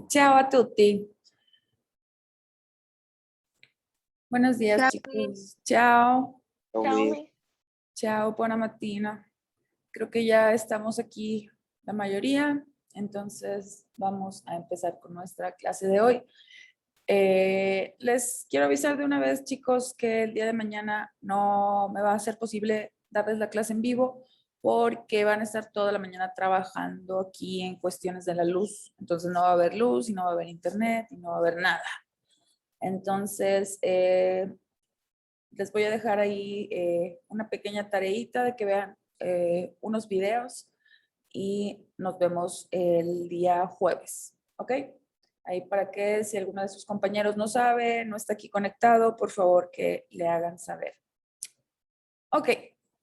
Ciao a tutti. Buenos días, Ciao, chicos. Ciao. ciao Mi. Ciao, buona mattina. Creo que ya estamos aquí la mayoría, entonces vamos a empezar con nuestra clase de hoy. Les quiero avisar de una vez, chicos, que el día de mañana no me va a ser posible darles la clase en vivo porque van a estar toda la mañana trabajando aquí en cuestiones de la luz. Entonces no va a haber luz y no va a haber internet y no va a haber nada. Entonces, les voy a dejar ahí una pequeña tareita de que vean unos videos y nos vemos el día jueves, ¿ok? Ahí para que si alguno de sus compañeros no sabe, no está aquí conectado, por favor que le hagan saber. Ok,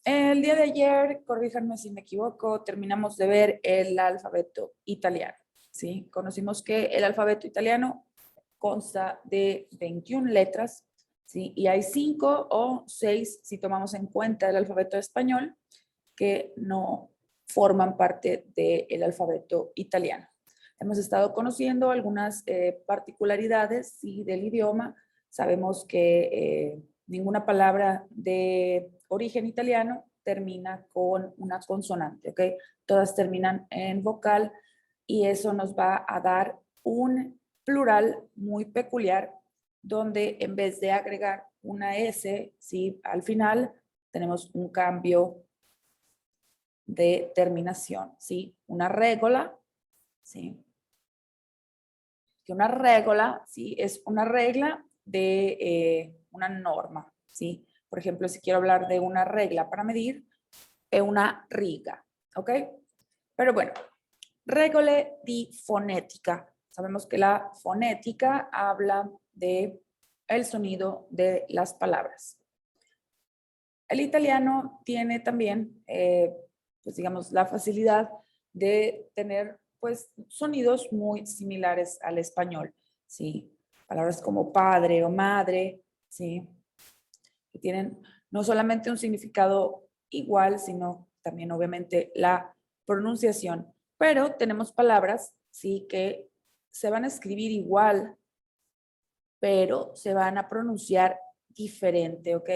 el día de ayer, corríjanme si me equivoco, terminamos de ver el alfabeto italiano, ¿sí? Conocimos que el alfabeto italiano consta de 21 letras, ¿sí? Y hay 5 o 6, si tomamos en cuenta el alfabeto español, que no forman parte del alfabeto italiano. Hemos estado conociendo algunas particularidades, ¿sí? Del idioma. Sabemos que ninguna palabra de origen italiano termina con una consonante, ¿ok? Todas terminan en vocal y eso nos va a dar un plural muy peculiar donde en vez de agregar una S, ¿sí? Al final tenemos un cambio de terminación, ¿sí? Una régola, ¿sí? Que una regla, ¿sí? Es una regla de una norma, ¿sí? Por ejemplo, si quiero hablar de una regla para medir, es una riga, ¿ok? Pero bueno, regole di fonética. Sabemos que la fonética habla de el sonido de las palabras. El italiano tiene también, pues digamos, la facilidad de tener pues sonidos muy similares al español, ¿sí? Palabras como padre o madre, ¿sí? Que tienen no solamente un significado igual, sino también obviamente la pronunciación. Pero tenemos palabras, ¿sí? Que se van a escribir igual, pero se van a pronunciar diferente, ¿ok?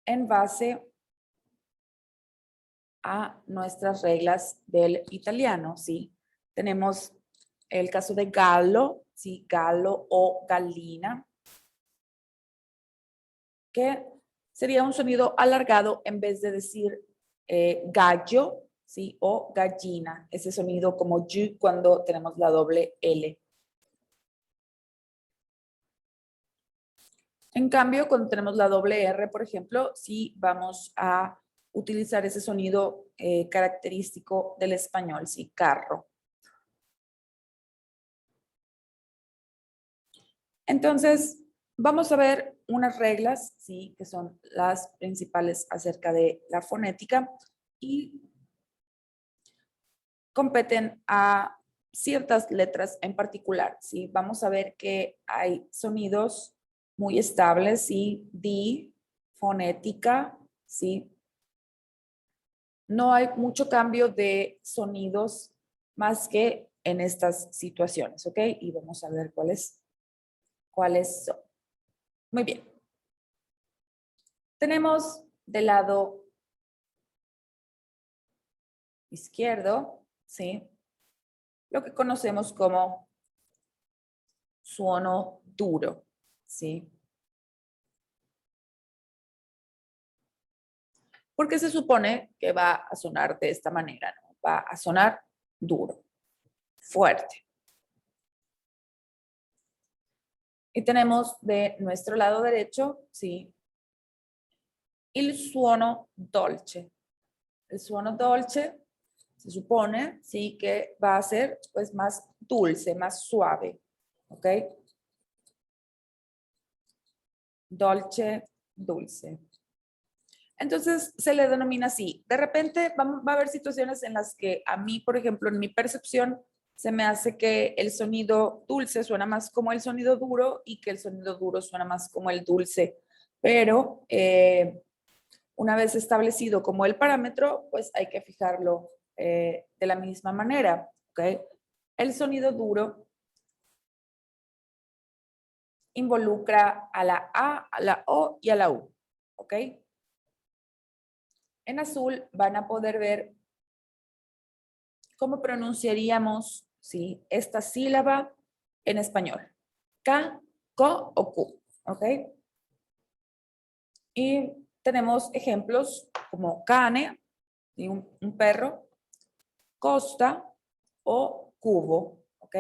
En base a nuestras reglas del italiano, ¿sí? Tenemos el caso de gallo, ¿sí? Gallo o gallina, que sería un sonido alargado en vez de decir gallo, ¿sí? O gallina, ese sonido como y cuando tenemos la doble L. En cambio, cuando tenemos la doble R, por ejemplo, sí vamos a utilizar ese sonido característico del español, sí, carro. Entonces, vamos a ver unas reglas, sí, que son las principales acerca de la fonética y competen a ciertas letras en particular, sí. Vamos a ver que hay sonidos muy estables, sí, di, fonética, sí. No hay mucho cambio de sonidos más que en estas situaciones, ¿ok? Y vamos a ver cuáles son. Muy bien. Tenemos del lado izquierdo, ¿sí? Lo que conocemos como suono duro, ¿sí? Porque se supone que va a sonar de esta manera, ¿no? Va a sonar duro, fuerte. Y tenemos de nuestro lado derecho, ¿sí? El suono dolce. El suono dolce se supone, sí, que va a ser pues más dulce, más suave, ¿ok? Dolce, dulce. Entonces se le denomina así. De repente va a haber situaciones en las que a mí, por ejemplo, en mi percepción, se me hace que el sonido dulce suena más como el sonido duro y que el sonido duro suena más como el dulce. Pero una vez establecido como el parámetro, pues hay que fijarlo de la misma manera. ¿Okay? El sonido duro involucra a la A, a la O y a la U. ¿Ok? En azul van a poder ver cómo pronunciaríamos, ¿sí?, esta sílaba en español. K, ko o ku. ¿Ok? Y tenemos ejemplos como cane, ¿sí?, un perro, costa o cubo. ¿Ok?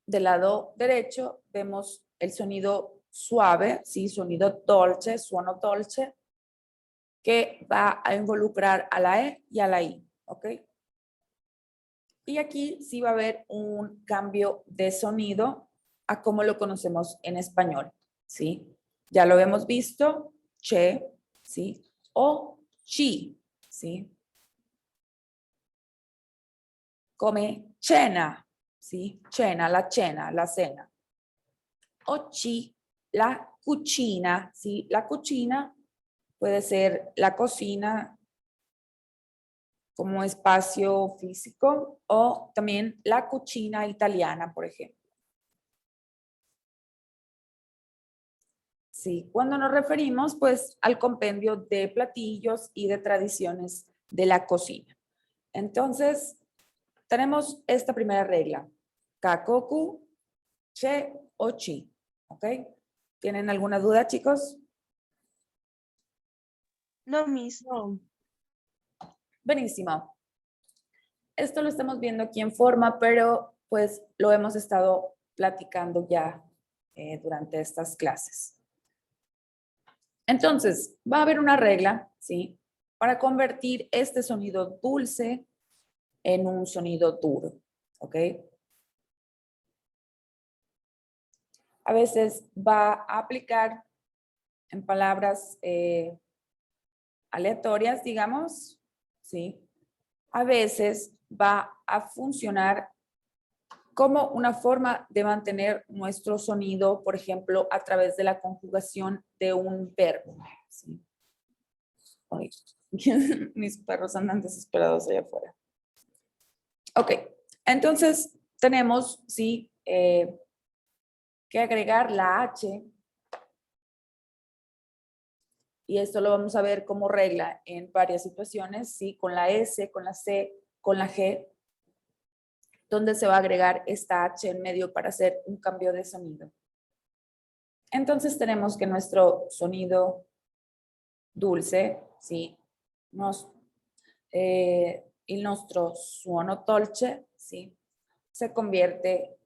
Del lado derecho vemos el sonido suave, ¿sí? Sonido dolce, suono dolce, que va a involucrar a la E y a la I. ¿Ok? Y aquí sí va a haber un cambio de sonido a como lo conocemos en español, ¿sí? Ya lo hemos visto, che, ¿sí? O chi, ¿sí? Come cena, ¿sí? Cena, la cena. O chi, la cucina, ¿sí? La cucina puede ser la cocina como espacio físico o también la cucina italiana, por ejemplo. Sí, cuando nos referimos pues al compendio de platillos y de tradiciones de la cocina. Entonces, tenemos esta primera regla. Kakoku, che o chi. ¿Ok? ¿Tienen alguna duda, chicos? No, Miss, no. Buenísimo. Esto lo estamos viendo aquí en forma, pero pues lo hemos estado platicando ya durante estas clases. Entonces, va a haber una regla, ¿sí? Para convertir este sonido dulce en un sonido duro, ¿ok? A veces va a aplicar en palabras aleatorias, digamos, ¿sí? A veces va a funcionar como una forma de mantener nuestro sonido, por ejemplo, a través de la conjugación de un verbo. ¿Sí? Ay, mis perros andan desesperados allá afuera. Ok, entonces tenemos, sí, que agregar la H, y esto lo vamos a ver como regla en varias situaciones, sí, con la S, con la C, con la G, donde se va a agregar esta H en medio para hacer un cambio de sonido. Entonces tenemos que nuestro sonido dulce, ¿sí? Il nostro suono dolce, ¿sí? Se convierte,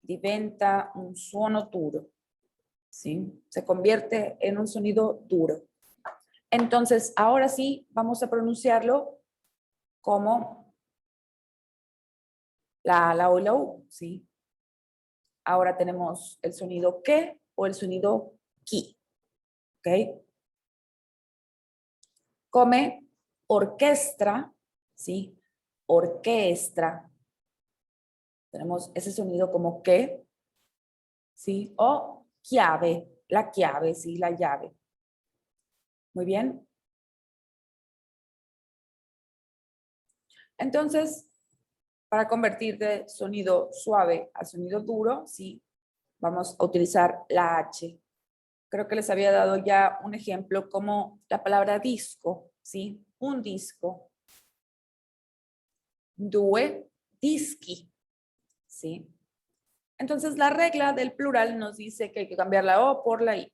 diventa un suono duro, ¿sí? Se convierte en un sonido duro. Entonces, ahora sí, vamos a pronunciarlo como la O y la U, ¿sí? Ahora tenemos el sonido que o el sonido ki, ¿ok? Come orquestra, ¿sí? Orquestra. Tenemos ese sonido como que, ¿sí? O chiave, la chiave, ¿sí? La llave. Muy bien. Entonces, para convertir de sonido suave a sonido duro, ¿sí? Vamos a utilizar la H. Creo que les había dado ya un ejemplo como la palabra disco, ¿sí? Un disco. Due dischi, ¿sí? Entonces, la regla del plural nos dice que hay que cambiar la O por la I.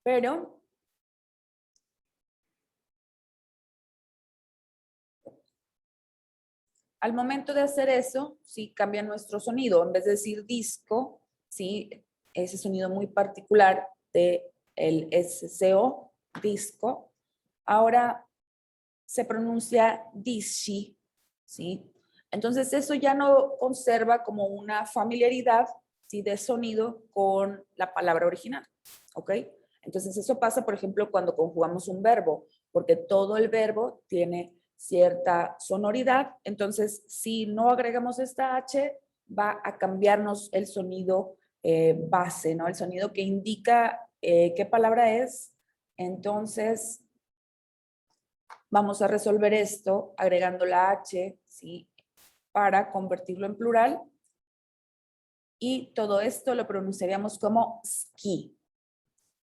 Pero al momento de hacer eso, sí cambia nuestro sonido. En vez de decir disco, sí, ese sonido muy particular de el SCO, disco, ahora se pronuncia disci, ¿sí? Entonces eso ya no conserva como una familiaridad, ¿sí?, de sonido con la palabra original, ¿ok? Entonces eso pasa, por ejemplo, cuando conjugamos un verbo, porque todo el verbo tiene cierta sonoridad, entonces si no agregamos esta H, va a cambiarnos el sonido base, ¿no? El sonido que indica qué palabra es. Entonces, vamos a resolver esto agregando la H, ¿sí?, para convertirlo en plural. Y todo esto lo pronunciaríamos como ski,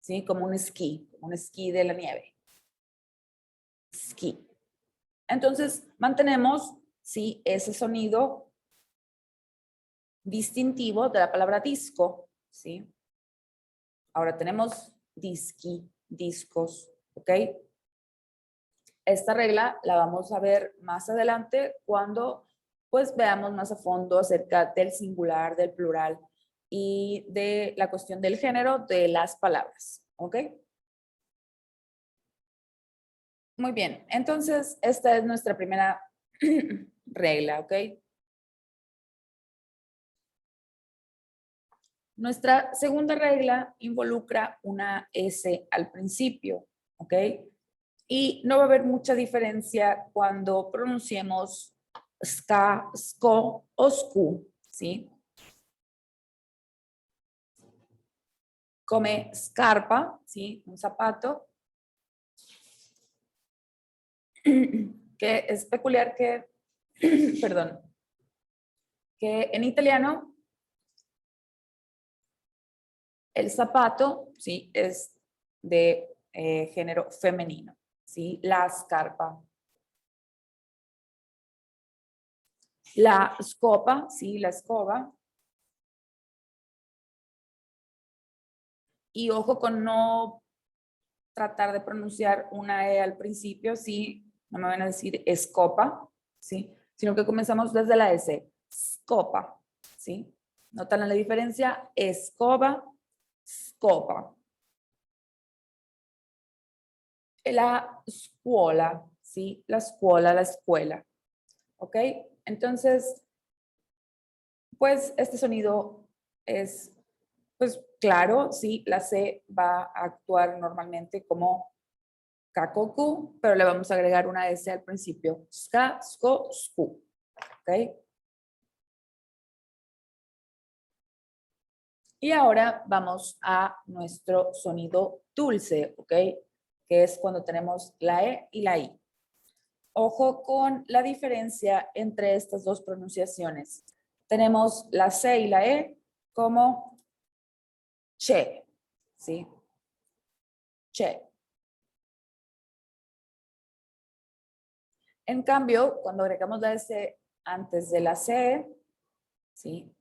¿sí? Como un esquí de la nieve. Ski. Entonces, mantenemos, ¿sí? Ese sonido distintivo de la palabra disco, ¿sí? Ahora tenemos disqui, discos, ¿ok? Esta regla la vamos a ver más adelante cuando pues veamos más a fondo acerca del singular, del plural y de la cuestión del género de las palabras, ¿ok? Muy bien, entonces esta es nuestra primera regla, ¿ok? Nuestra segunda regla involucra una S al principio, ¿ok? Y no va a haber mucha diferencia cuando pronunciemos ska, sko o sku, ¿sí? Come scarpa, ¿sí? Un zapato. Que es peculiar que, perdón, que en italiano el zapato, ¿sí? Es de género femenino, ¿sí? La scarpa. La scopa, ¿sí? La escoba. Y ojo con no tratar de pronunciar una E al principio, ¿sí? No me van a decir escopa, ¿sí? Sino que comenzamos desde la S. Scopa, ¿sí? ¿Notan la diferencia? Escoba, scopa. La escuela, ¿sí? La escuela, la escuela. ¿Ok? Entonces, pues este sonido es, pues claro, ¿sí? La C va a actuar normalmente como kakoku, pero le vamos a agregar una S al principio. Ska, sko, sku. ¿Ok? Y ahora vamos a nuestro sonido dulce, ¿ok? Que es cuando tenemos la E y la I. Ojo con la diferencia entre estas dos pronunciaciones. Tenemos la C y la E como che, ¿sí? Che. En cambio, cuando agregamos la S antes de la C, ¿sí?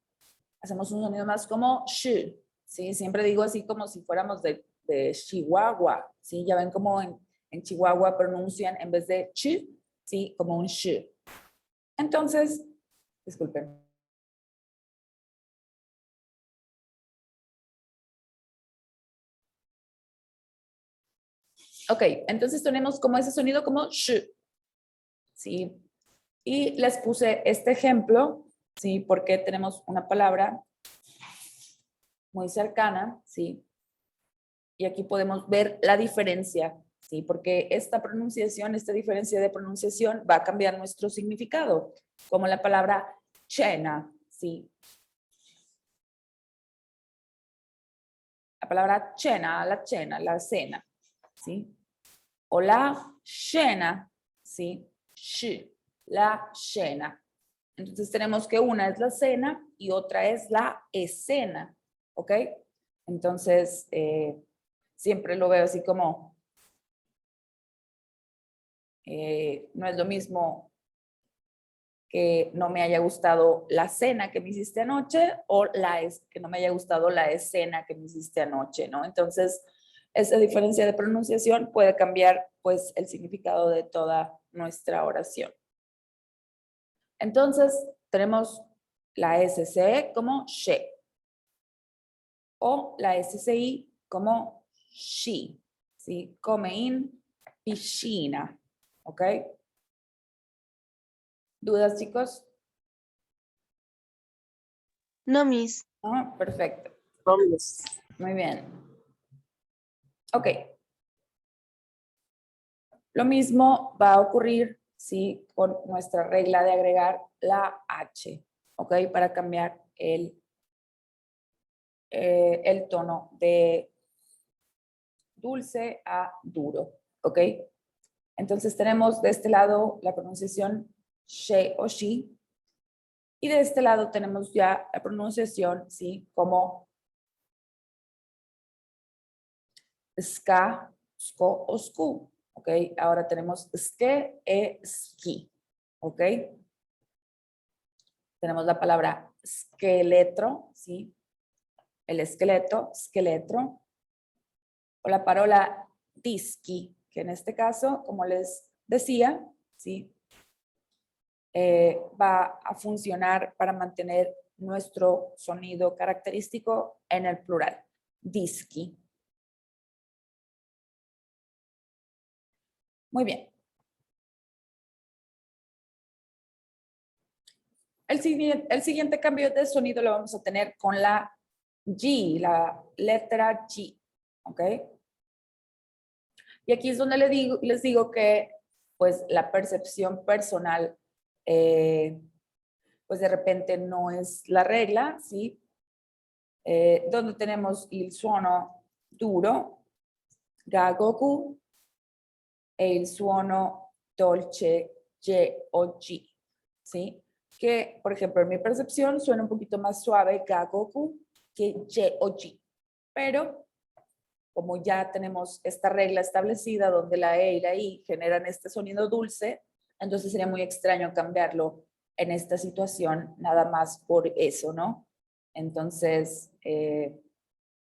Hacemos un sonido más como sh, ¿sí? Siempre digo así como si fuéramos de Chihuahua, ¿sí? Ya ven como en Chihuahua pronuncian en vez de ch, ¿sí? Como un sh. Entonces, disculpen. Ok, entonces tenemos como ese sonido como sh, ¿sí? Y les puse este ejemplo, ¿sí? Porque tenemos una palabra muy cercana, ¿sí? Y aquí podemos ver la diferencia, ¿sí? Porque esta pronunciación, esta diferencia de pronunciación va a cambiar nuestro significado, como la palabra cena, ¿sí? La palabra cena, la cena, ¿sí? O la cena, ¿sí? La cena. Entonces tenemos que una es la cena y otra es la escena, ¿ok? Entonces, siempre lo veo así como, no es lo mismo que no me haya gustado la cena que me hiciste anoche o que no me haya gustado la escena que me hiciste anoche, ¿no? Entonces, esa diferencia de pronunciación puede cambiar, pues, el significado de toda nuestra oración. Entonces, tenemos la SCE como she o la SCI como she, ¿sí? Come in piscina, ¿ok? ¿Dudas, chicos? No, Miss. Ah, perfecto. Vamos. Muy bien. Ok. Lo mismo va a ocurrir, ¿sí? Con nuestra regla de agregar la H, ¿ok? Para cambiar el tono de dulce a duro, ¿ok? Entonces tenemos de este lado la pronunciación she o she Y de este lado tenemos ya la pronunciación, ¿sí? Como ska, sko o sku, ¿ok? Ahora tenemos ske, ski, ¿ok? Tenemos la palabra esqueletro, ¿sí? El esqueleto, esqueletro. O la parola dischi, que en este caso, como les decía, ¿sí? Va a funcionar para mantener nuestro sonido característico en el plural. Dischi. Muy bien. El siguiente cambio de sonido lo vamos a tener con la G, la letra G. ¿Ok? Y aquí es donde les digo que pues la percepción personal pues de repente no es la regla, ¿sí? Donde tenemos il suono duro, gagoku, e il suono dolce, ye o ji, ¿sí? Que, por ejemplo, en mi percepción suena un poquito más suave gagoku que ye o ji, pero como ya tenemos esta regla establecida donde la E y la I generan este sonido dulce, entonces sería muy extraño cambiarlo en esta situación nada más por eso, ¿no? Entonces,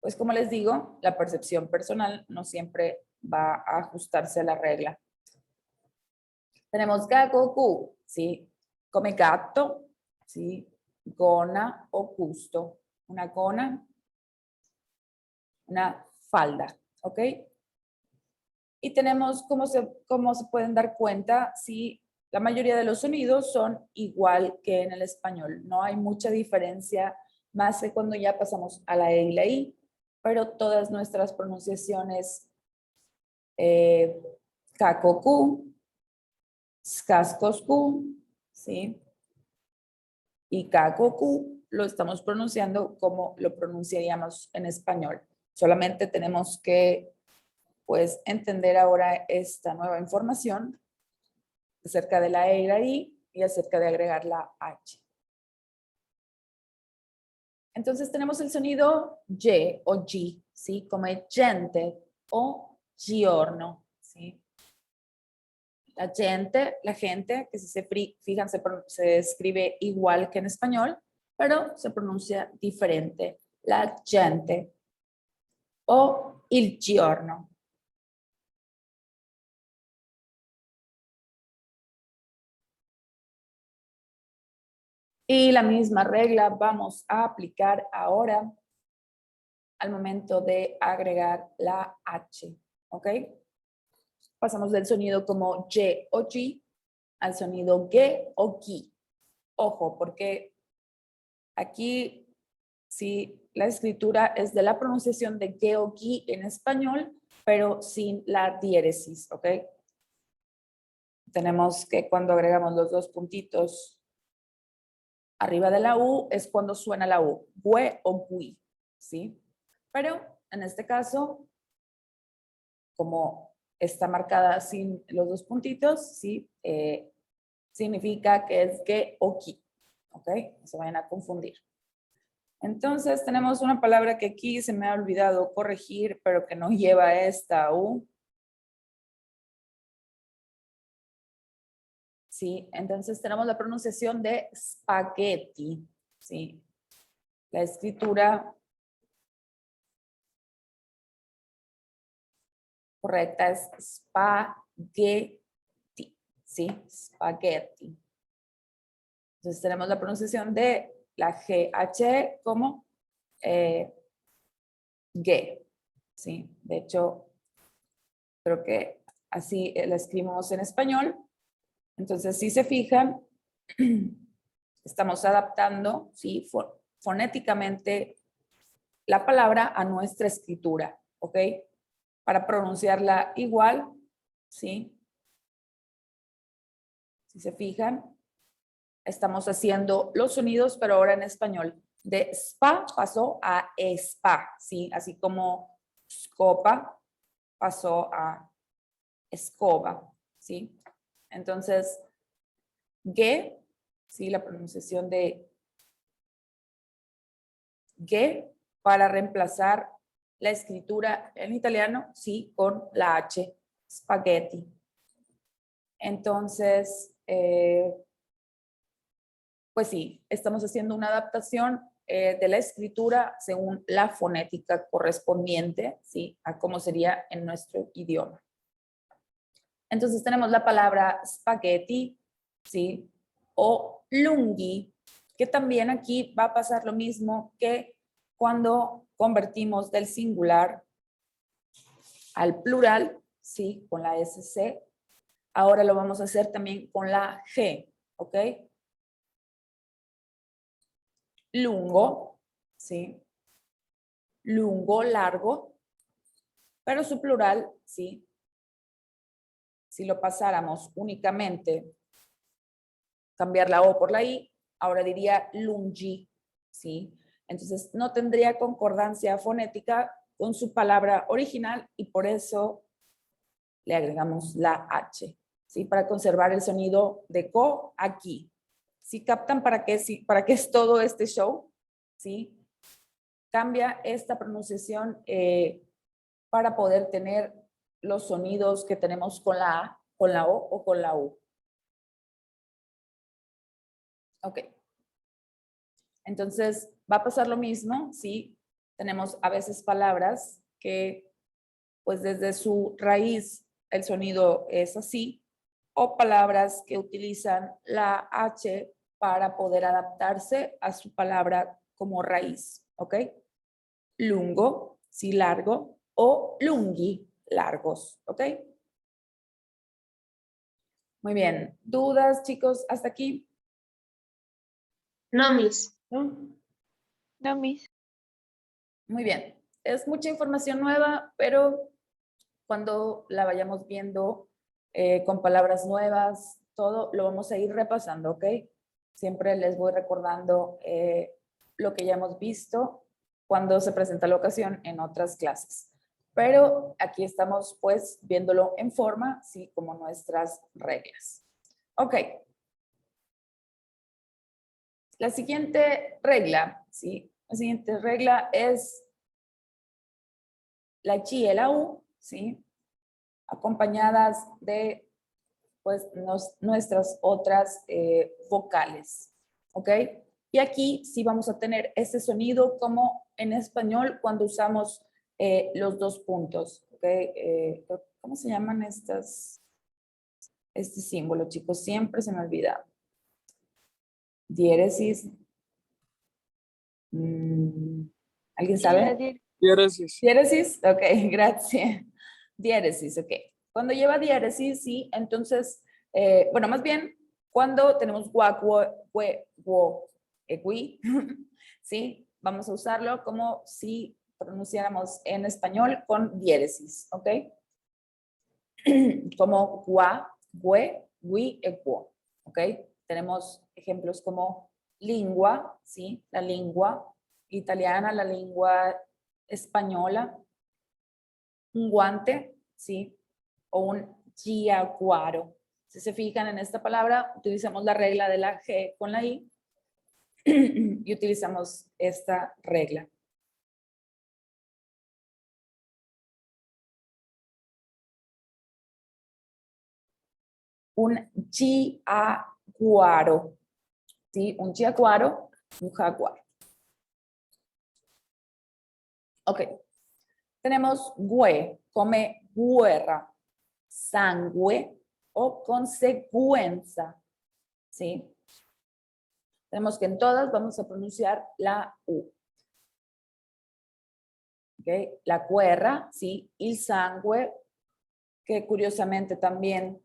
pues como les digo, la percepción personal no siempre va a ajustarse a la regla. Tenemos gagoku, ¿sí? Come gatto, ¿sí? Gona o gusto. Una gona, una falda, ¿ok? Y tenemos, como se pueden dar cuenta, sí, la mayoría de los sonidos son igual que en el español. No hay mucha diferencia, más que cuando ya pasamos a la E y la I, pero todas nuestras pronunciaciones, kakoku, skaskosku, ¿sí? Y kakoku lo estamos pronunciando como lo pronunciaríamos en español. Solamente tenemos que pues entender ahora esta nueva información acerca de la E y la I y acerca de agregar la H. Entonces tenemos el sonido Y o G, ¿sí? Como gente o giorno, ¿sí? La gente, que si se fijan se escribe igual que en español, pero se pronuncia diferente. La gente o il giorno. Y la misma regla vamos a aplicar ahora al momento de agregar la H, ¿ok? Pasamos del sonido como Y o G al sonido G o Gi. Ojo, porque aquí sí la escritura es de la pronunciación de G o Gi en español, pero sin la diéresis, ¿ok? Tenemos que cuando agregamos los dos puntitos arriba de la U es cuando suena la U, gue o gui, ¿sí? Pero en este caso, como está marcada sin los dos puntitos, ¿sí? Significa que es que o ki, ¿ok? No se vayan a confundir. Entonces tenemos una palabra que aquí se me ha olvidado corregir, pero que no lleva esta U. Sí, entonces tenemos la pronunciación de spaghetti, ¿sí? La escritura correcta es spaghetti, ¿sí? Spaghetti. Entonces tenemos la pronunciación de la GH como G, ¿sí? De hecho, creo que así la escribimos en español. Entonces, si se fijan, estamos adaptando, ¿sí? Fonéticamente la palabra a nuestra escritura, ¿ok? Para pronunciarla igual, ¿sí? Si se fijan, estamos haciendo los sonidos, pero ahora en español. De spa pasó a spa, ¿sí? Así como scopa pasó a escoba, ¿sí? Entonces, G ¿sí? La pronunciación de G para reemplazar la escritura en italiano, sí, con la H, spaghetti. Entonces, pues sí, estamos haciendo una adaptación de la escritura según la fonética correspondiente, ¿sí? A cómo sería en nuestro idioma. Entonces tenemos la palabra spaghetti, ¿sí? O lunghi, que también aquí va a pasar lo mismo que cuando convertimos del singular al plural, ¿sí? Con la SC. Ahora lo vamos a hacer también con la G, ¿ok? Lungo, ¿sí? Lungo, largo, pero su plural, ¿sí? Si lo pasáramos únicamente, cambiar la O por la I, ahora diría lungi, ¿sí? Entonces no tendría concordancia fonética con su palabra original y por eso le agregamos la H, ¿sí? Para conservar el sonido de co aquí. ¿Sí captan para qué es todo este show? ¿Sí? Cambia esta pronunciación para poder tener los sonidos que tenemos con la A, con la O o con la U. Ok. Entonces, va a pasar lo mismo, ¿sí? Tenemos a veces palabras que, pues desde su raíz, el sonido es así, o palabras que utilizan la H para poder adaptarse a su palabra como raíz, ¿ok? Lungo, sí, largo, o lunghi, largos, ¿ok? Muy bien. ¿Dudas, chicos, hasta aquí? No, Miss. ¿No? No, Miss. Muy bien. Es mucha información nueva, pero cuando la vayamos viendo con palabras nuevas, todo lo vamos a ir repasando, ¿ok? Siempre les voy recordando lo que ya hemos visto cuando se presenta la ocasión en otras clases. Pero aquí estamos pues viéndolo en forma, sí, como nuestras reglas. Ok. La siguiente regla, ¿sí? La siguiente regla es la G y la U, ¿sí? Acompañadas de pues nuestras otras vocales, ¿ok? Y aquí sí vamos a tener ese sonido como en español cuando usamos los dos puntos, ¿ok? ¿Cómo se llaman este símbolo, chicos? Siempre se me olvida. Diéresis. ¿Alguien sabe? Diéresis. Diéresis, ok, gracias. Diéresis, ok. Cuando lleva diéresis, sí, entonces, bueno, más bien, cuando tenemos gua, guo, gui, sí, vamos a usarlo como si pronunciáramos en español con diéresis, ok. Como gua, gue, gui, guo, ok. Tenemos ejemplos como lingua, sí, la lengua italiana, la lengua española, un guante, ¿sí? O un giaguaro. Si se fijan en esta palabra, utilizamos la regla de la G con la I y utilizamos esta regla. Un giaguaro, ¿sí? Un giaguaro, un jaguar. Ok. Tenemos gue, come guerra, sangue o consecuencia, ¿sí? Tenemos que en todas vamos a pronunciar la U. ¿Okay? La guerra, ¿sí? Il sangue, que curiosamente también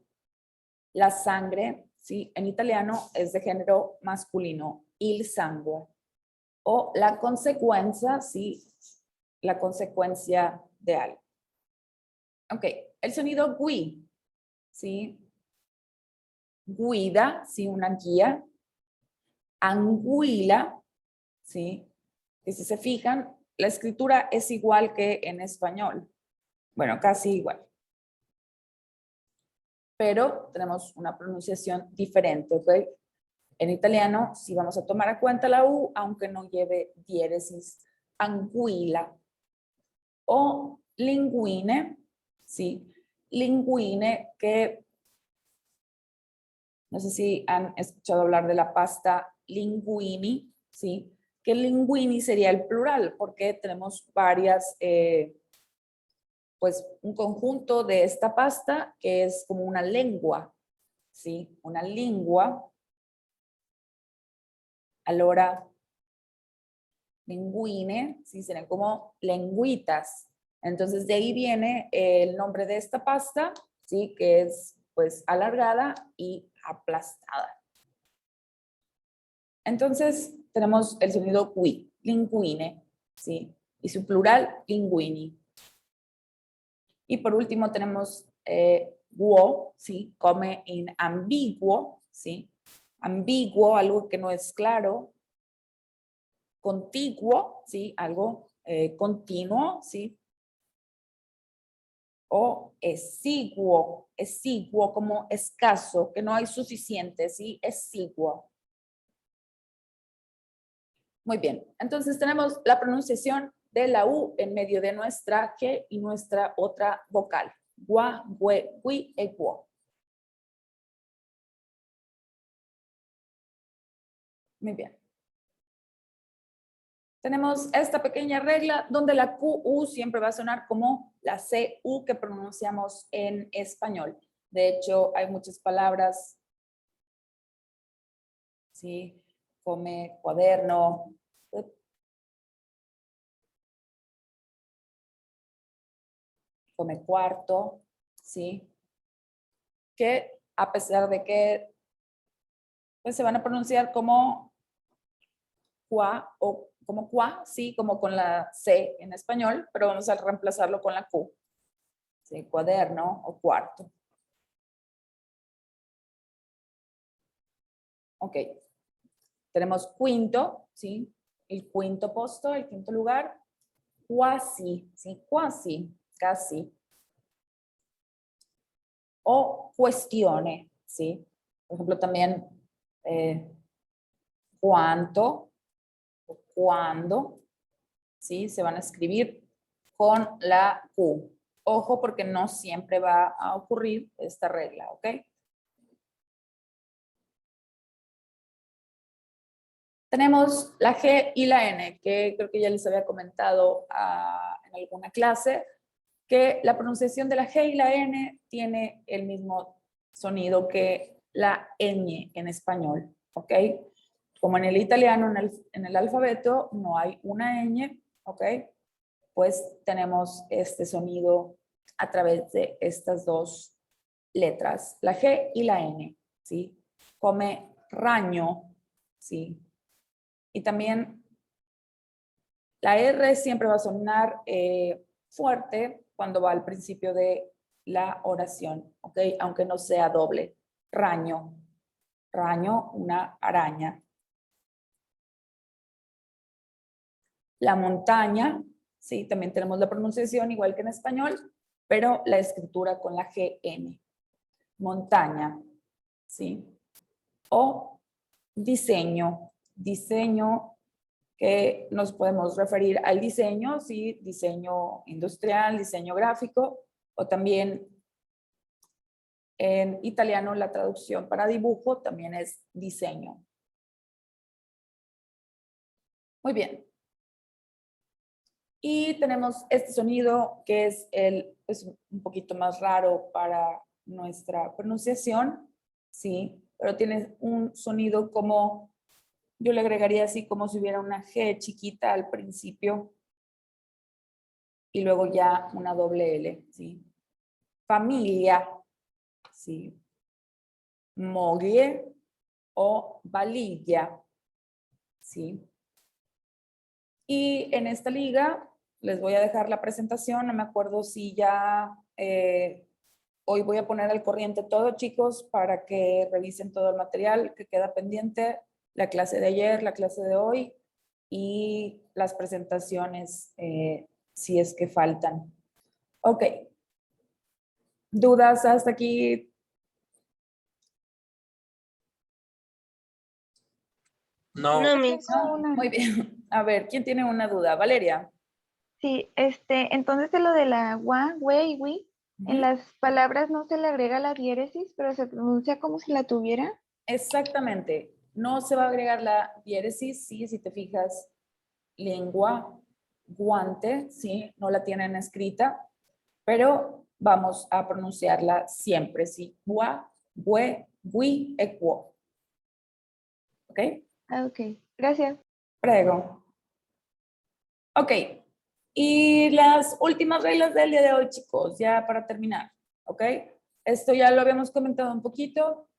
la sangre, ¿sí? En italiano es de género masculino, il sangue. O la consecuencia, ¿sí? La consecuencia de algo. Ok, el sonido gui, ¿sí? Guida, ¿sí? Una guía. Anguila, ¿sí? Que si se fijan, la escritura es igual que en español. Bueno, casi igual. Pero tenemos una pronunciación diferente, ¿ok? En italiano sí vamos a tomar a cuenta la U, aunque no lleve diéresis. Anguila o linguine, ¿sí? Linguine, que no sé si han escuchado hablar de la pasta linguini, ¿sí? Que linguini sería el plural, porque tenemos varias, pues un conjunto de esta pasta que es como una lengua, ¿sí? Una lengua. Allora, linguine, ¿sí? Serían como lengüitas. Entonces, de ahí viene el nombre de esta pasta, ¿sí? Que es, pues, alargada y aplastada. Entonces, tenemos el sonido qui, linguine, ¿sí? Y su plural, linguini. Y por último tenemos guo, ¿sí? Come en ambiguo, ¿sí? Ambiguo, algo que no es claro. Contiguo, ¿sí? Algo continuo, ¿sí? O exiguo como escaso, que no hay suficiente, ¿sí? Exiguo. Muy bien, entonces tenemos la pronunciación de la U en medio de nuestra G y nuestra otra vocal. Gua, gue, gui, e guo. Muy bien. Tenemos esta pequeña regla donde la QU siempre va a sonar como la CU que pronunciamos en español. De hecho, hay muchas palabras, ¿sí? Come, cuaderno, come cuarto, ¿sí? Que a pesar de que pues, se van a pronunciar como cua o como cua, sí, como con la C en español, pero vamos a reemplazarlo con la Q. ¿Sí? Cuaderno o cuarto. Ok. Tenemos quinto, ¿sí? El quinto posto, el quinto lugar. Quasi, ¿sí? Quasi, casi. O cuestione, ¿sí? Por ejemplo, también cuánto o cuándo, ¿sí? Se van a escribir con la Q. Ojo, porque no siempre va a ocurrir esta regla, ¿ok? Tenemos la G y la N, que creo que ya les había comentado en alguna clase, que la pronunciación de la G y la N tiene el mismo sonido que la ñ en español, ¿ok? Como en el italiano, en el alfabeto, no hay una ñ, ¿ok? Pues tenemos este sonido a través de estas dos letras, la G y la N, ¿sí? Come raño, ¿sí? Y también la R siempre va a sonar fuerte cuando va al principio de la oración, ¿ok? Aunque no sea doble. Raño, raño, una araña. La montaña, sí, también tenemos la pronunciación igual que en español, pero la escritura con la GN. Montaña, sí. O diseño, diseño que nos podemos referir al diseño, sí, diseño industrial, diseño gráfico, o también en italiano la traducción para dibujo también es diseño. Muy bien. Y tenemos este sonido que es un poquito más raro para nuestra pronunciación, sí, pero tiene un sonido como, yo le agregaría así como si hubiera una G chiquita al principio y luego ya una doble L, ¿sí? Familia, ¿sí? Moglie o valiglia, ¿sí? Y en esta liga les voy a dejar la presentación, no me acuerdo si ya hoy voy a poner al corriente todo, chicos, para que revisen todo el material que queda pendiente, la clase de ayer, la clase de hoy y las presentaciones si es que faltan. Ok. ¿Dudas hasta aquí? No, Miss. ¿No? Muy bien. A ver, ¿quién tiene una duda? Valeria. Sí, entonces de lo de la wa, we y wi, en Ujú. las palabras no se le agrega la diéresis, pero se pronuncia como si la tuviera. Exactamente. No se va a agregar la diéresis, sí, si te fijas, lengua, guante, sí, no la tienen escrita, pero vamos a pronunciarla siempre, sí. Gua, bue, gui, equo. ¿Ok? Ah, ok, gracias. Prego. Ok. Y las últimas reglas del día de hoy, chicos, ya para terminar. ¿Ok? Esto ya lo habíamos comentado un poquito,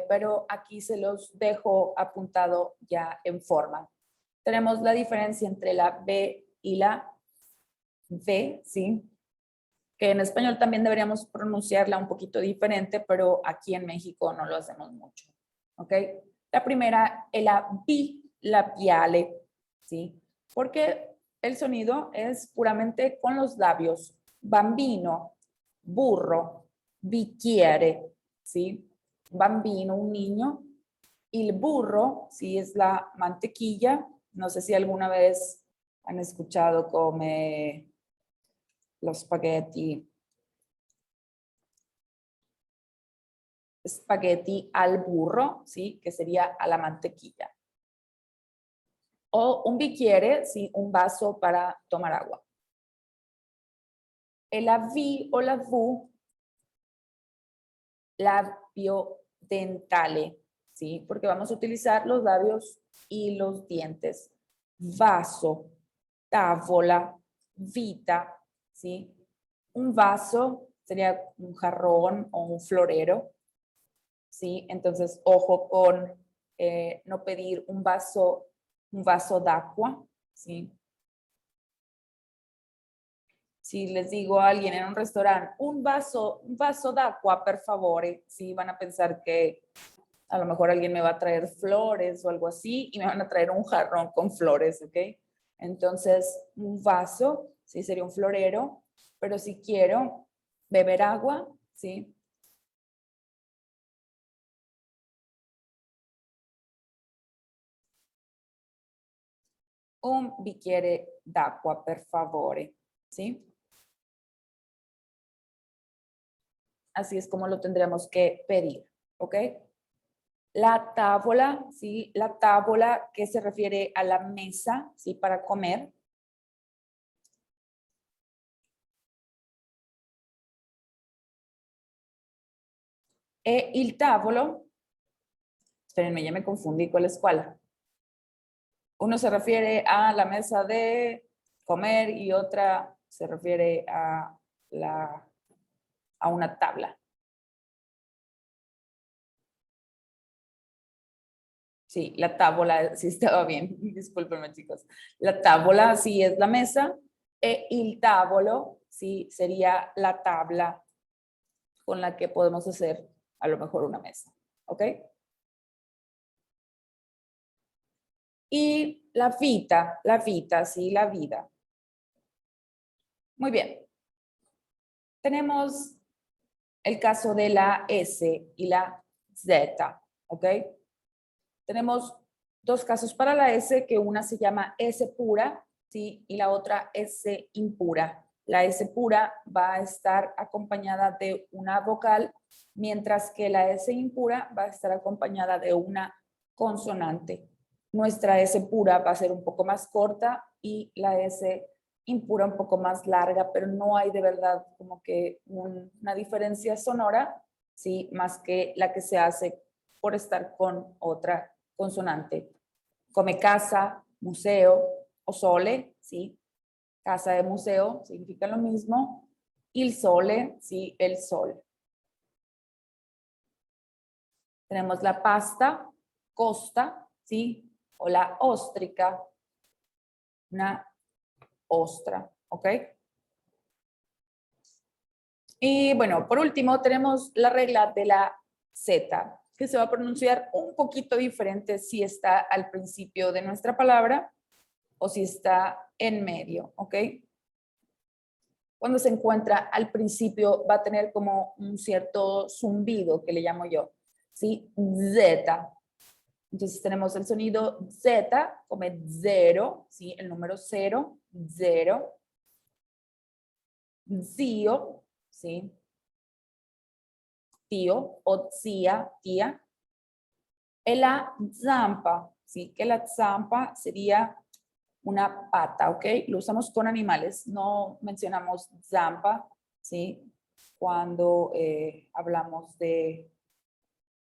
pero aquí se los dejo apuntado ya en forma. Tenemos la diferencia entre la B y la V, ¿sí? Que en español también deberíamos pronunciarla un poquito diferente, pero aquí en México no lo hacemos mucho, ¿ok? La primera es la bilabiale, ¿sí? Porque el sonido es puramente con los labios. Bambino, burro, bicchiere, ¿sí? Bambino, un niño. Y el burro, sí, es la mantequilla. No sé si alguna vez han escuchado come los espagueti al burro, ¿sí? Que sería a la mantequilla. O un bicchiere, ¿sí? Un vaso para tomar agua. El AV o la VU, labio dentale, ¿sí? Porque vamos a utilizar los labios y los dientes. Vaso, tavola, vita, ¿sí? Un vaso sería un jarrón o un florero, ¿sí? Entonces, ojo con no pedir un vaso d'agua, ¿sí? Si les digo a alguien en un restaurante, un vaso d'agua, per favore, ¿sí? Van a pensar que a lo mejor alguien me va a traer flores o algo así y me van a traer un jarrón con flores, ¿ok? Entonces, un vaso, sí, sería un florero, pero si quiero beber agua, ¿sí? Un bicchiere d'acqua, per favore, ¿sí? Así es como lo tendríamos que pedir, ¿ok? La tábola, ¿sí? La tábola que se refiere a la mesa, ¿sí? Para comer. Il tavolo, espérenme, ya me confundí, ¿cuál es cuál? Uno se refiere a la mesa de comer y otra se refiere a, a una tabla. Sí, la tábola, sí estaba bien, discúlpenme chicos. La tábola sí es la mesa, il tavolo sí sería la tabla con la que podemos hacer a lo mejor una mesa, ¿ok? Y la vita, sí, la vida. Muy bien. Tenemos el caso de la S y la Z, ¿ok? Tenemos dos casos para la S, que una se llama S pura, ¿sí? Y la otra S impura. La S pura va a estar acompañada de una vocal, mientras que la S impura va a estar acompañada de una consonante. Nuestra S pura va a ser un poco más corta y la S impura un poco más larga, pero no hay de verdad como que una diferencia sonora, ¿sí? Más que la que se hace por estar con otra consonante. Come casa, museo o sole, ¿sí? Casa de museo significa lo mismo. Il sole, ¿sí? El sol. Tenemos la pasta, costa, ¿sí? O la óstrica, una ostra, ¿ok? Y bueno, por último tenemos la regla de la Z, que se va a pronunciar un poquito diferente si está al principio de nuestra palabra o si está en medio, ¿ok? Cuando se encuentra al principio va a tener como un cierto zumbido que le llamo yo, ¿sí? Z, Entonces tenemos el sonido Z como 0, ¿sí? El número 0, 0. Zio, ¿sí? Tío o tía, tía. E la zampa, ¿sí? Que la zampa sería una pata, ¿ok? Lo usamos con animales, no mencionamos zampa, ¿sí? Cuando hablamos de,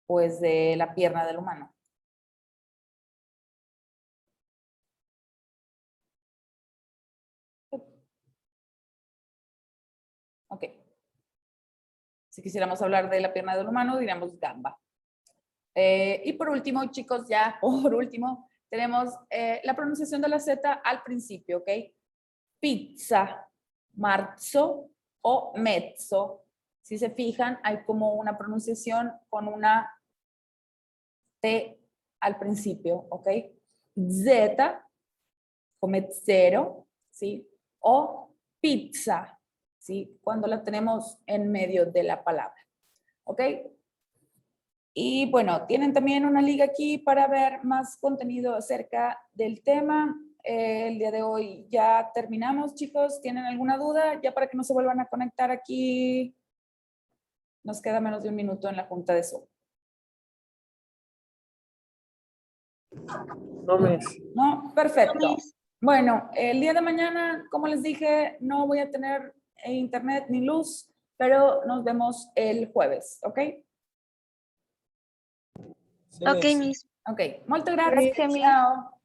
pues, de la pierna del humano. Ok. Si quisiéramos hablar de la pierna del humano, diríamos gamba. Y por último, chicos, ya por último, tenemos la pronunciación de la Z al principio, ¿ok? Pizza, marzo o mezzo. Si se fijan, hay como una pronunciación con una T al principio, ¿ok? Z, como 0, ¿sí? O pizza, ¿sí? Cuando la tenemos en medio de la palabra, ¿ok? Y bueno, tienen también una liga aquí para ver más contenido acerca del tema. El día de hoy ya terminamos, chicos. ¿Tienen alguna duda? Ya para que no se vuelvan a conectar aquí. Nos queda menos de un minuto en la junta de Zoom. No, Miss. No, perfecto. Bueno, el día de mañana, como les dije, no voy a tener internet ni luz, pero nos vemos el jueves, ¿ok? Sí, Ok, Miss. Miss. Ok, muchas gracias. Gracias, Miss. Chao.